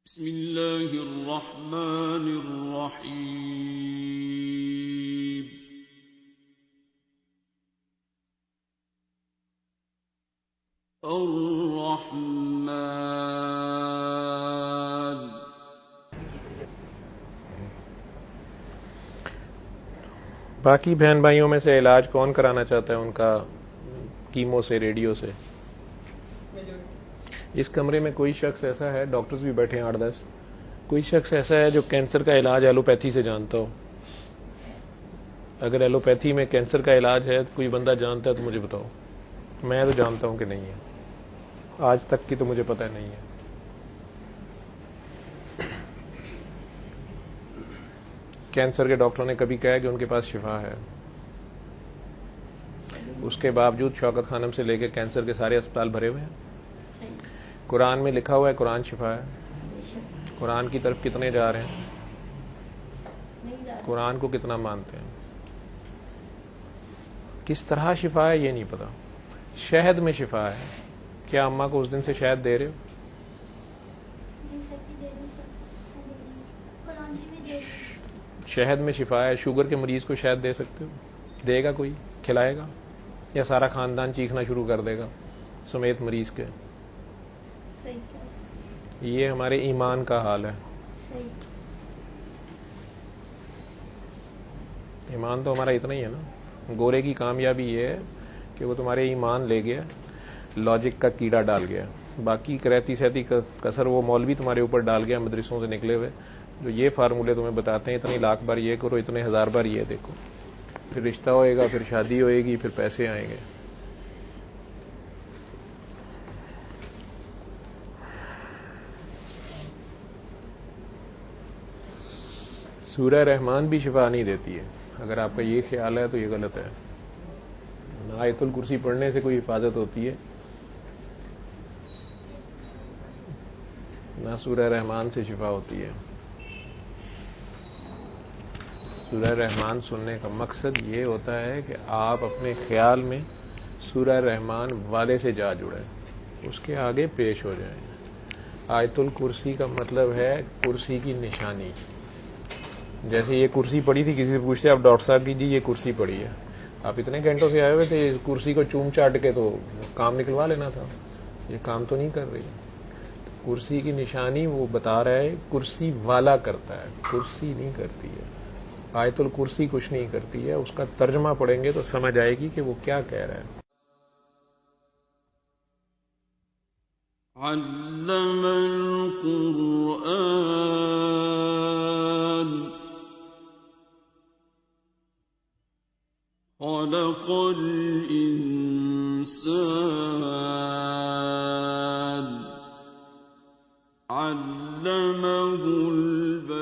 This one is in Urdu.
بسم اللہ الرحمن الرحیم الرحمن باقی بہن بھائیوں میں سے علاج کون کرانا چاہتا ہے ان کا کیمو سے، ریڈیو سے؟ اس کمرے میں کوئی شخص ایسا ہے، ڈاکٹرز بھی بیٹھے ہیں 8-10، کوئی شخص ایسا ہے جو کینسر کا علاج ایلوپیتھی سے جانتا ہو؟ اگر ایلوپیتھی میں کینسر کا علاج ہے کوئی بندہ جانتا ہے تو مجھے بتاؤ. میں تو جانتا ہوں کہ نہیں ہے، آج تک کی تو مجھے پتہ نہیں ہے. کینسر کے ڈاکٹروں نے کبھی کہا کہ ان کے پاس شفا ہے؟ اس کے باوجود شوکت خانم سے لے کے کینسر کے سارے اسپتال بھرے ہوئے ہیں. قرآن میں لکھا ہوا ہے قرآن شفا ہے. قرآن کی طرف کتنے جا رہے ہیں؟ قرآن کو کتنا مانتے ہیں؟ کس طرح شفا ہے یہ نہیں پتا. شہد میں شفا ہے، کیا اماں کو اس دن سے شہد دے رہے ہو؟ شہد میں شفا ہے. شوگر کے مریض کو شہد دے سکتے ہو؟ دے گا کوئی؟ کھلائے گا؟ یا سارا خاندان چیخنا شروع کر دے گا سمیت مریض کے؟ یہ ہمارے ایمان کا حال ہے. ایمان تو ہمارا اتنا ہی ہے نا. گورے کی کامیابی یہ ہے کہ وہ تمہارے ایمان لے گیا، لاجک کا کیڑا ڈال گیا. باقی کریتی سہتی کسر وہ مولوی تمہارے اوپر ڈال گیا مدرسوں سے نکلے ہوئے، جو یہ فارمولے تمہیں بتاتے ہیں اتنی لاکھ بار یہ کرو، اتنے ہزار بار یہ دیکھو، پھر رشتہ ہوئے گا، پھر شادی ہوئے گی، پھر پیسے آئیں گے. سورہ رحمان بھی شفا نہیں دیتی ہے. اگر آپ کا یہ خیال ہے تو یہ غلط ہے. نہ آیت الکرسی پڑھنے سے کوئی حفاظت ہوتی ہے، نہ سورہ رحمان سے شفا ہوتی ہے. سورہ رحمان سننے کا مقصد یہ ہوتا ہے کہ آپ اپنے خیال میں سورہ رحمان والے سے جا جڑیں، اس کے آگے پیش ہو جائیں. آیت الکرسی کا مطلب ہے کرسی کی نشانی. جیسے یہ کرسی پڑی تھی، کسی سے پوچھتے آپ ڈاکٹر صاحب کی جی یہ کرسی پڑی ہے، آپ اتنے گھنٹوں سے آئے ہوئے تھے، اس کرسی کو چوم چاٹ کے تو کام نکلوا لینا تھا. یہ کام تو نہیں کر رہی. کرسی کی نشانی وہ بتا رہا ہے کرسی والا کرتا ہے، کرسی نہیں کرتی ہے. آیت الکرسی کچھ نہیں کرتی ہے. اس کا ترجمہ پڑھیں گے تو سمجھ آئے گی کہ وہ کیا کہہ رہا ہے. علم القرآن خلق الإنسان علمه البيان